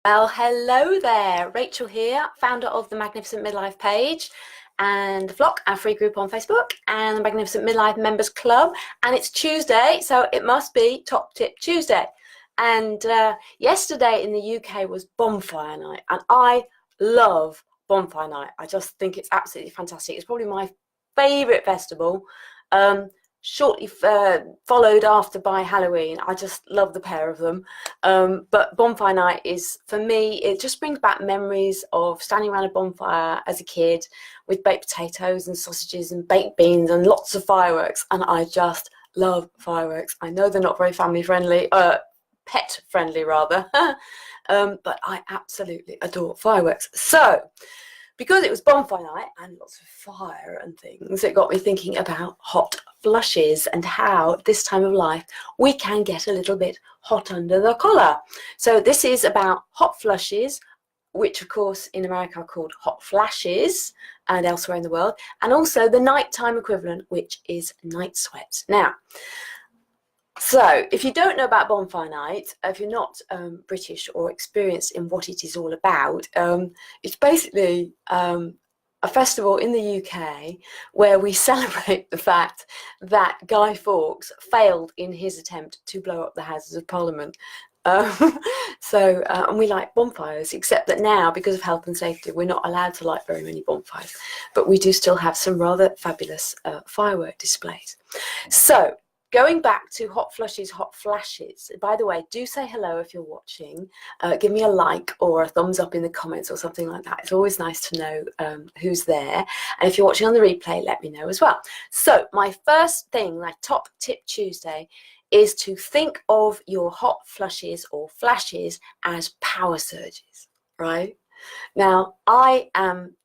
Well, hello there. Rachel here, founder of the Magnificent Midlife page and the Flock, our free group on Facebook, and the Magnificent Midlife Members Club. And it's Tuesday, so it must be Top Tip Tuesday. And yesterday in the UK was Bonfire Night, and I love Bonfire Night. I just think it's absolutely fantastic. It's probably my favourite festival. Shortly followed after by Halloween. I just love the pair of them. But Bonfire Night is, for me, it just brings back memories of standing around a bonfire as a kid with baked potatoes and sausages and baked beans and lots of fireworks. And I just love fireworks. I know they're not very family friendly, pet friendly rather, but I absolutely adore fireworks. So, because it was bonfire night and lots of fire and things, it got me thinking about hot flushes and how this time of life we can get a little bit hot under the collar. So this is about hot flushes, which of course in America are called hot flashes and elsewhere in the world, and also the nighttime equivalent, which is night sweats. Now, so if you don't know about Bonfire Night, if you're not British or experienced in what it is all about, it's basically a festival in the UK where we celebrate the fact that Guy Fawkes failed in his attempt to blow up the Houses of Parliament. And we like bonfires, except that now, because of health and safety, we're not allowed to light very many bonfires, but we do still have some rather fabulous firework displays. So, going back to hot flushes, hot flashes. By the way, do say hello if you're watching. Give me a like or a thumbs up in the comments or something like that. It's always nice to know who's there. And if you're watching on the replay, let me know as well. So my first thing, my top tip Tuesday, is to think of your hot flushes or flashes as power surges, right? Now, I am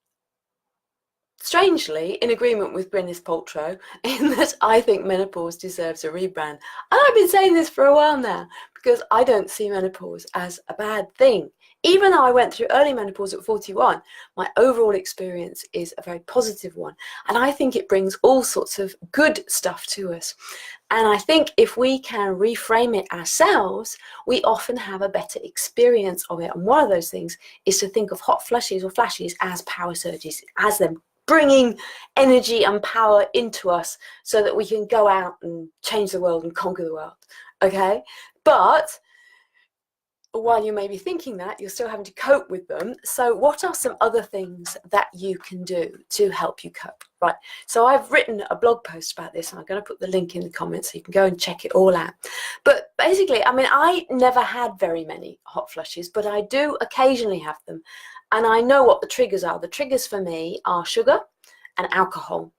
strangely in agreement with Gwyneth Paltrow in that I think menopause deserves a rebrand. And I've been saying this for a while now because I don't see menopause as a bad thing. Even though I went through early menopause at 41, my overall experience is a very positive one. And I think it brings all sorts of good stuff to us. And I think if we can reframe it ourselves, we often have a better experience of it. And one of those things is to think of hot flushes or flashes as power surges, as them bringing energy and power into us so that we can go out and change the world and conquer the world, okay? But while you may be thinking that, you're still having to cope with them. So what are some other things that you can do to help you cope? Right, so I've written a blog post about this, and I'm going to put the link in the comments so you can go and check it all out. But basically, I mean, I never had very many hot flushes, but I do occasionally have them. And I know what the triggers are. The triggers for me are sugar and alcohol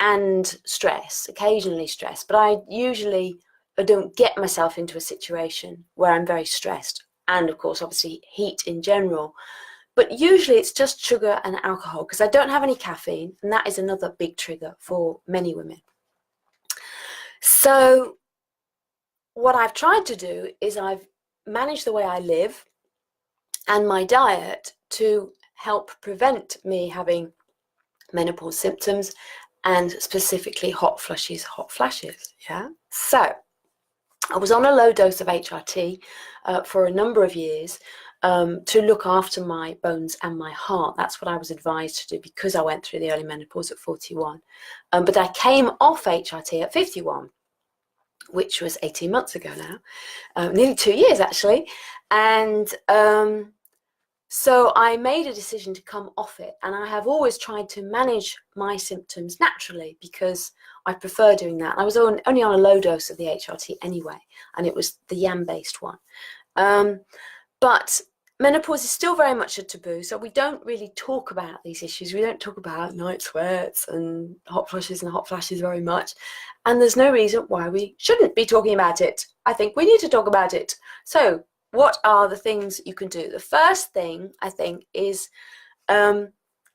and stress, occasionally stress. But I usually don't get myself into a situation where I'm very stressed. And of course, obviously, heat in general. But usually it's just sugar and alcohol because I don't have any caffeine. And that is another big trigger for many women. So what I've tried to do is I've managed the way I live and my diet to help prevent me having menopause symptoms and specifically hot flushes, hot flashes. Yeah. So I was on a low dose of HRT for a number of years to look after my bones and my heart. That's what I was advised to do because I went through the early menopause at 41. But I came off HRT at 51, which was 18 months ago now, nearly 2 years actually. And so I made a decision to come off it, and I have always tried to manage my symptoms naturally because I prefer doing that. I was only on a low dose of the HRT anyway, and it was the yam-based one. But menopause is still very much a taboo, so we don't really talk about these issues. We don't talk about night sweats and hot flushes and hot flashes very much, and there's no reason why we shouldn't be talking about it. I think we need to talk about it. So what are the things you can do? The first thing, I think, is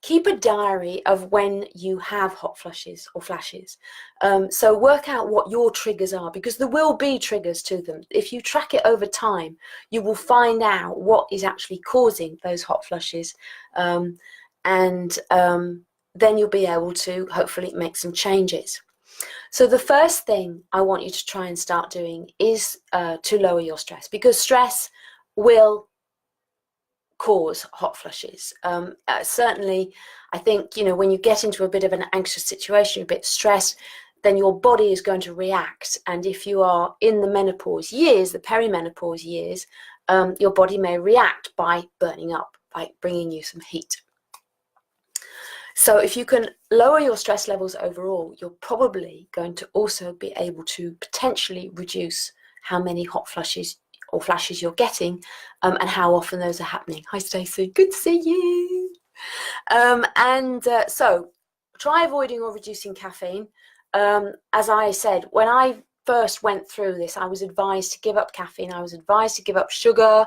keep a diary of when you have hot flushes or flashes. So work out what your triggers are, because there will be triggers to them. If you track it over time, you will find out what is actually causing those hot flushes. Then you'll be able to hopefully make some changes. So the first thing I want you to try and start doing is to lower your stress, because stress will cause hot flushes. Certainly, I think, when you get into a bit of an anxious situation, a bit stressed, then your body is going to react. And if you are in the menopause years, the perimenopause years, your body may react by burning up, by bringing you some heat. So if you can lower your stress levels overall, you're probably going to also be able to potentially reduce how many hot flushes or flashes you're getting, and how often those are happening. Hi Stacey, good to see you. So try avoiding or reducing caffeine. As I said, when I first went through this, I was advised to give up caffeine. I was advised to give up sugar.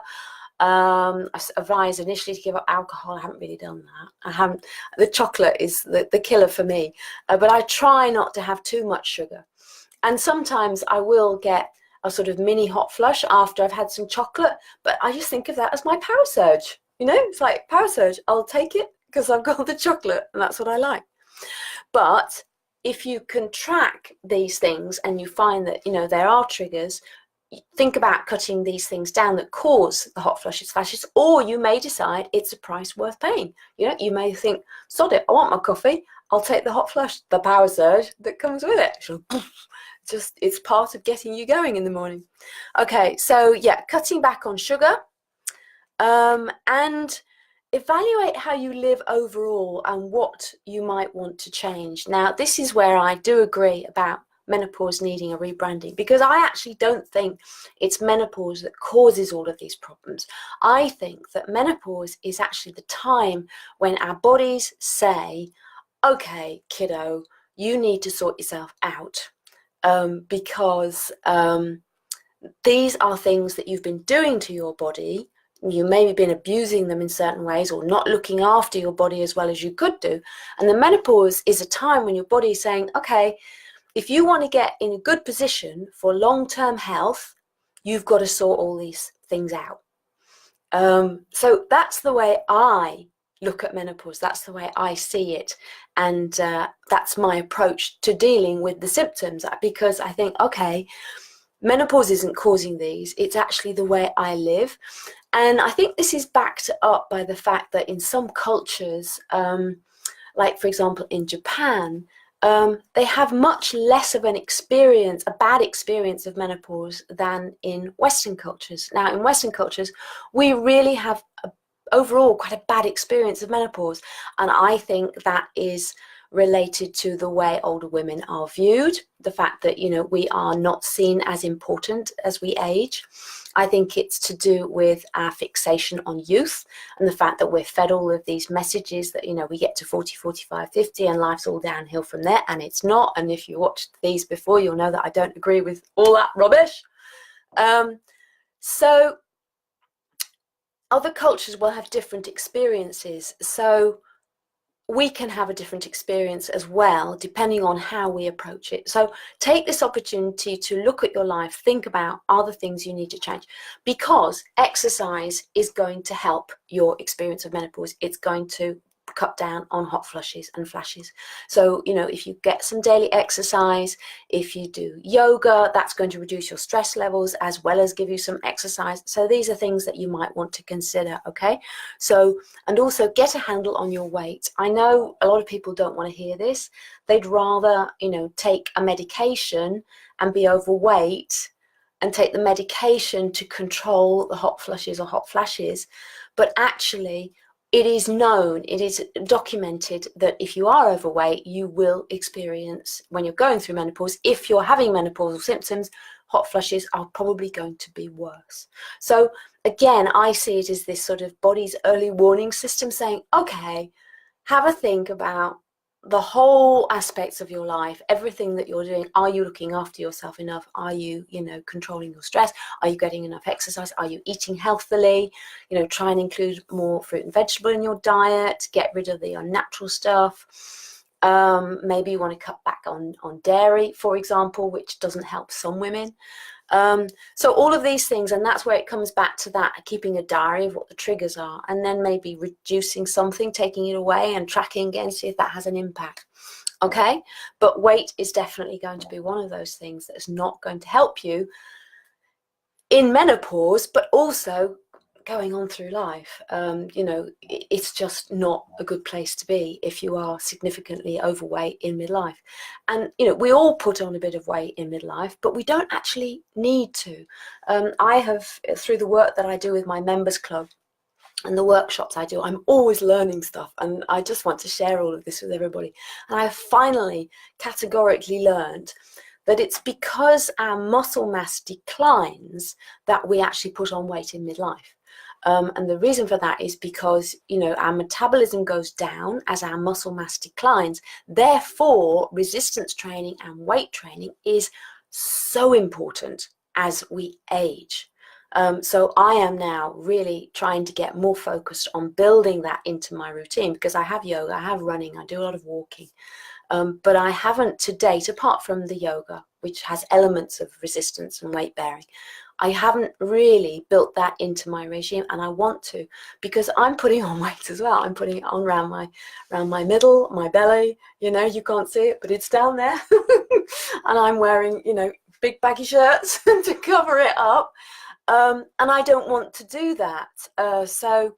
I was advised initially to give up alcohol. I haven't really done that. The chocolate is the killer for me, but I try not to have too much sugar. And sometimes I will get a sort of mini hot flush after I've had some chocolate, but I just think of that as my power surge. It's like power surge. I'll take it because I've got the chocolate and that's what I like. But if you can track these things and you find that, there are triggers, think about cutting these things down that cause the hot flashes, or you may decide it's a price worth paying. You may think, sod it, I want my coffee, I'll take the hot flush, the power surge that comes with it. It's part of getting you going in the morning. Okay, so yeah, cutting back on sugar, and evaluate how you live overall and what you might want to change. Now, this is where I do agree about menopause needing a rebranding, because I actually don't think it's menopause that causes all of these problems. I think that menopause is actually the time when our bodies say, okay, kiddo, you need to sort yourself out, because these are things that you've been doing to your body. You maybe been abusing them in certain ways or not looking after your body as well as you could do. And the menopause is a time when your body is saying, okay, if you want to get in a good position for long-term health, you've got to sort all these things out. So that's the way I look at menopause. That's the way I see it. And that's my approach to dealing with the symptoms, because I think, okay, menopause isn't causing these. It's actually the way I live. And I think this is backed up by the fact that in some cultures, like for example in Japan, they have much less of a bad experience of menopause than in Western cultures. Now, in Western cultures, we really have overall quite a bad experience of menopause. And I think that is related to the way older women are viewed, the fact that, we are not seen as important as we age. I think it's to do with our fixation on youth and the fact that we're fed all of these messages that, we get to 40, 45, 50 and life's all downhill from there, and it's not. And if you watched these before, you'll know that I don't agree with all that rubbish. So other cultures will have different experiences. So we can have a different experience as well, depending on how we approach it. So take this opportunity to look at your life, think about other things you need to change, because exercise is going to help your experience of menopause. It's going to cut down on hot flushes and flashes. So, if you get some daily exercise, if you do yoga, that's going to reduce your stress levels as well as give you some exercise. So these are things that you might want to consider, okay? So, and also get a handle on your weight. I know a lot of people don't want to hear this. They'd rather, take a medication and be overweight and take the medication to control the hot flushes or hot flashes. But actually, it is known, it is documented that if you are overweight, you will experience, when you're going through menopause, if you're having menopausal symptoms, hot flushes are probably going to be worse. So again, I see it as this sort of body's early warning system saying, okay, have a think about the whole aspects of your life, everything that you're doing. Are you looking after yourself enough? Are you, controlling your stress? Are you getting enough exercise? Are you eating healthily? Try and include more fruit and vegetable in your diet. Get rid of the unnatural stuff. Maybe you want to cut back on dairy, for example, which doesn't help some women. So all of these things, and that's where it comes back to that, keeping a diary of what the triggers are, and then maybe reducing something, taking it away and tracking again, see if that has an impact. Okay, but weight is definitely going to be one of those things that's not going to help you in menopause, but also going on through life. You know, it's just not a good place to be if you are significantly overweight in midlife. And, you know, we all put on a bit of weight in midlife, but we don't actually need to. I have, through the work that I do with my members club and the workshops I do, I'm always learning stuff, and I just want to share all of this with everybody. And I have finally categorically learned that it's because our muscle mass declines that we actually put on weight in midlife. And the reason for that is because, you know, our metabolism goes down as our muscle mass declines. Therefore, resistance training and weight training is so important as we age. So I am now really trying to get more focused on building that into my routine, because I have yoga, I have running, I do a lot of walking. But I haven't to date, apart from the yoga, which has elements of resistance and weight bearing, I haven't really built that into my regime, and I want to, because I'm putting on weight as well. I'm putting it on around my middle, my belly. You know, you can't see it, but it's down there. And I'm wearing, you know, big baggy shirts to cover it up. And I don't want to do that. So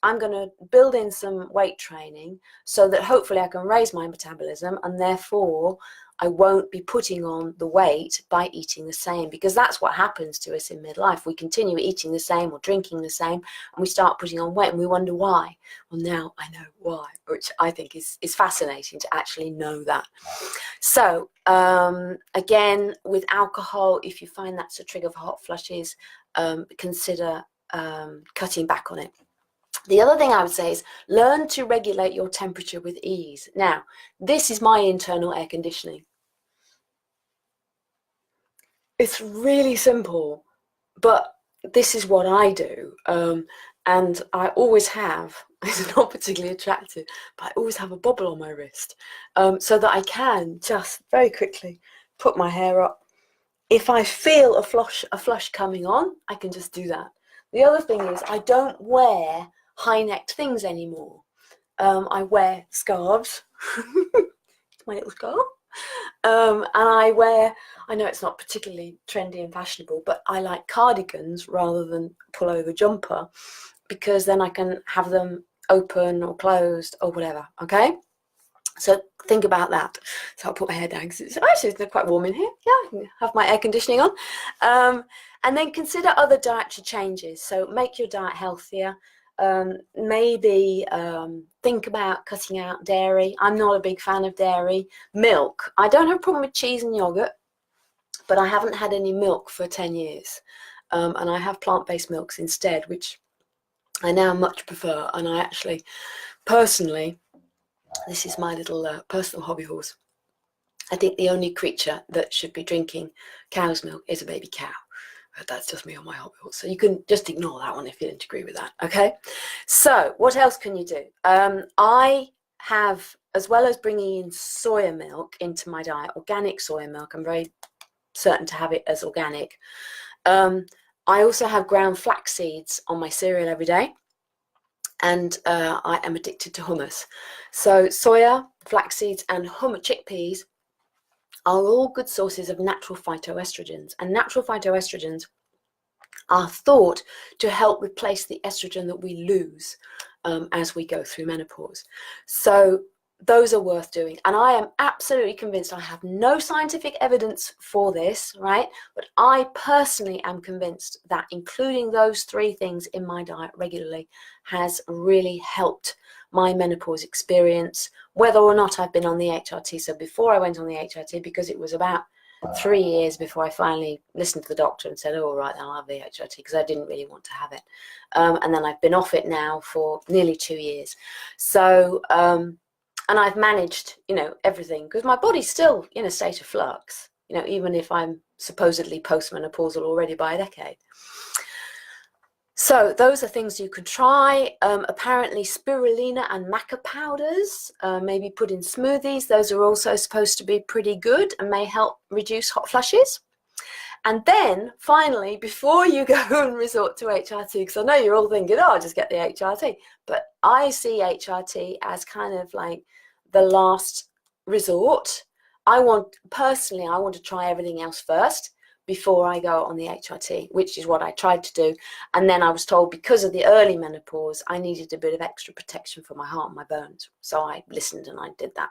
I'm going to build in some weight training so that hopefully I can raise my metabolism, and therefore I won't be putting on the weight by eating the same, because that's what happens to us in midlife. We continue eating the same or drinking the same, and we start putting on weight, and we wonder why. Well, now I know why, which I think is fascinating to actually know that. So again, with alcohol, if you find that's a trigger for hot flushes, consider cutting back on it. The other thing I would say is learn to regulate your temperature with ease. Now, this is my internal air conditioning. It's really simple, but this is what I do. And I always have, it's not particularly attractive, but I always have a bobble on my wrist, so that I can just very quickly put my hair up. If I feel a flush coming on, I can just do that. The other thing is I don't wear high-necked things anymore. I wear scarves, my little scarf, and I know it's not particularly trendy and fashionable, but I like cardigans rather than pullover jumper, because then I can have them open or closed or whatever, okay? So think about that. So I'll put my hair down because it's quite warm in here. Yeah, I can have my air conditioning on. And then consider other dietary changes. So make your diet healthier. Maybe think about cutting out dairy. I'm not a big fan of dairy. Milk. I don't have a problem with cheese and yogurt, but I haven't had any milk for 10 years. And I have plant-based milks instead, which I now much prefer. And I actually, personally, this is my little personal hobby horse, I think the only creature that should be drinking cow's milk is a baby cow. But that's just me on my hobby horse. So you can just ignore that one if you don't agree with that, okay? So what else can you do? I have, as well as bringing in soya milk into my diet, organic soya milk, I'm very certain to have it as organic. I also have ground flax seeds on my cereal every day. And I am addicted to hummus. So soya, flax seeds, and chickpeas are all good sources of natural phytoestrogens. And natural phytoestrogens are thought to help replace the estrogen that we lose as we go through menopause. So those are worth doing. And I am absolutely convinced, I have no scientific evidence for this, right? But I personally am convinced that including those three things in my diet regularly has really helped my menopause experience, whether or not I've been on the HRT. So before I went on the HRT, because it was about 3 years before I finally listened to the doctor and said, oh, all right, I'll have the HRT, because I didn't really want to have it. And then I've been off it now for nearly 2 years. So, and I've managed, you know, everything, because my body's still in a state of flux, you know, even if I'm supposedly postmenopausal already by a decade. So those are things you could try. Apparently spirulina and maca powders, maybe put in smoothies. Those are also supposed to be pretty good and may help reduce hot flushes. And then finally, before you go and resort to HRT, because I know you're all thinking, oh, I'll just get the HRT. But I see HRT as kind of like the last resort. Personally, I want to try everything else first before I go on the HRT, which is what I tried to do. And then I was told because of the early menopause, I needed a bit of extra protection for my heart and my bones. So I listened and I did that.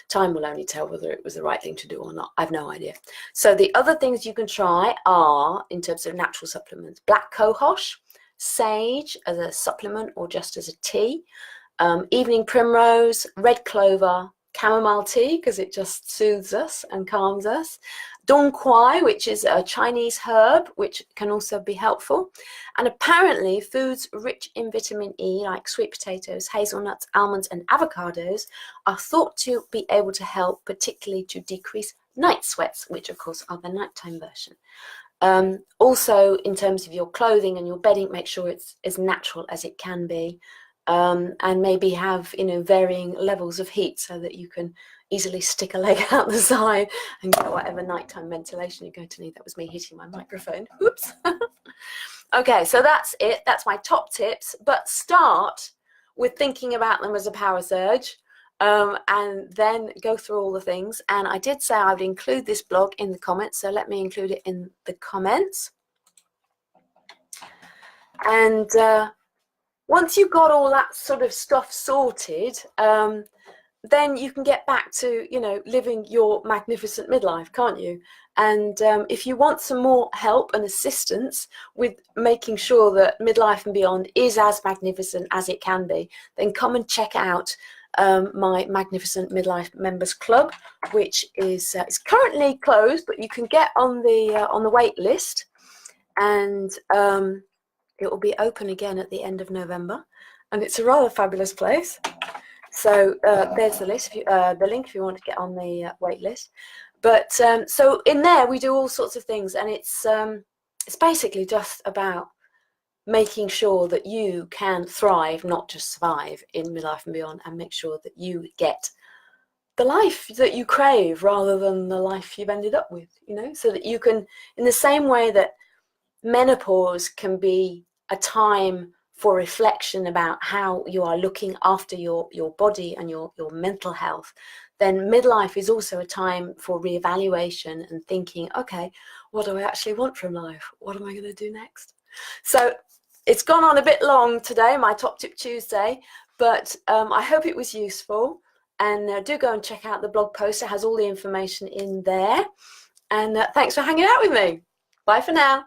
Time will only tell whether it was the right thing to do or not. I've no idea. So the other things you can try are, in terms of natural supplements, black cohosh, sage as a supplement or just as a tea, evening primrose, red clover, chamomile tea because it just soothes us and calms us, dong quai, which is a Chinese herb which can also be helpful, and apparently foods rich in vitamin E like sweet potatoes, hazelnuts, almonds and avocados are thought to be able to help, particularly to decrease night sweats, which of course are the nighttime version. Also in terms of your clothing and your bedding, make sure it's as natural as it can be. And maybe have, you know, varying levels of heat so that you can easily stick a leg out the side and get whatever nighttime ventilation you're going to need. That was me hitting my microphone. Oops. Okay, so that's it. That's my top tips. But start with thinking about them as a power surge, and then go through all the things. And I did say I would include this blog in the comments, so let me include it in the comments. And once you've got all that sort of stuff sorted, then you can get back to, you know, living your magnificent midlife, can't you? And if you want some more help and assistance with making sure that midlife and beyond is as magnificent as it can be, then come and check out my Magnificent Midlife Members Club, which is it's currently closed, but you can get on the wait list, and it will be open again at the end of November, and it's a rather fabulous place. So there's the list, the link if you want to get on the wait list. But so in there we do all sorts of things, and it's basically just about making sure that you can thrive, not just survive in midlife and beyond, and make sure that you get the life that you crave rather than the life you've ended up with, you know, so that you can, in the same way that menopause can be a time for reflection about how you are looking after your body and your mental health, then midlife is also a time for reevaluation and thinking, okay, what do I actually want from life? What am I going to do next? So it's gone on a bit long today, my Top Tip Tuesday, but I hope it was useful. And do go and check out the blog post. It has all the information in there. And thanks for hanging out with me. Bye for now.